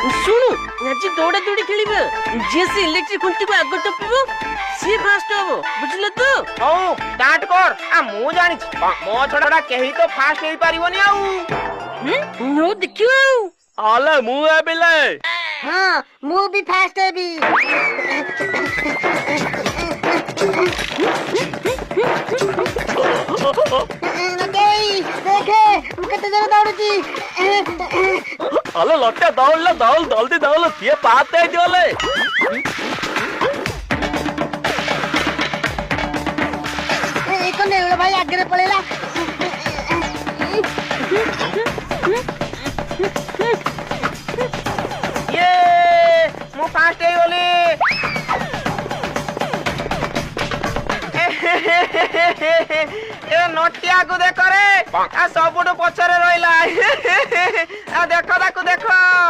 ଶୁଣୁ ଆଜି ଦୌଡ଼ା ଦୌଡ଼ି ଖେଳିବା ଯିଏ ସେ ଇଲେକ୍ଟ୍ରିକ ଖୁଣ୍ଟିକୁ ଆଗ ଟପିବ ସିଏ ଫାଷ୍ଟ ହବ ବୁଝିଲ ତ? ହଉ ଷ୍ଟାର୍ଟ କର। ମୁଁ ଜାଣିଛି ମୋ ଛଡା କେହି ତ ଫାଷ୍ଟ ହେଇପାରିବନି ଆଉ। ହଉ ଦେଖିବା ଆଉ। ଆଲେ ମୁଁ ଏବିଲେ। ହଁ ମୁଁ ବି ଫାଷ୍ଟ ହେବି। ଦେଖେ ମୁଁ କେତେ ଜଣ ଦୌଡୁଛି। ଆଲେ ଲଟେ ଦୌड़ ଦୌड़ ଜଲ୍ଦି ଦୌड़ ସିଏ ପାତେ ହେଇଯିବଲେ। ଏକ ନେଉଳ ଭାଇ ଆଗରେ ପଳେଇଲା। ମୁଁ ଫାଷ୍ଟ ହେଇଗଲି। ନଟିଆକୁ ଦେଖରେ ସବୁଠୁ ପଛରେ ରହିଲା। ଦେଖ ତାକୁ ଦେଖ।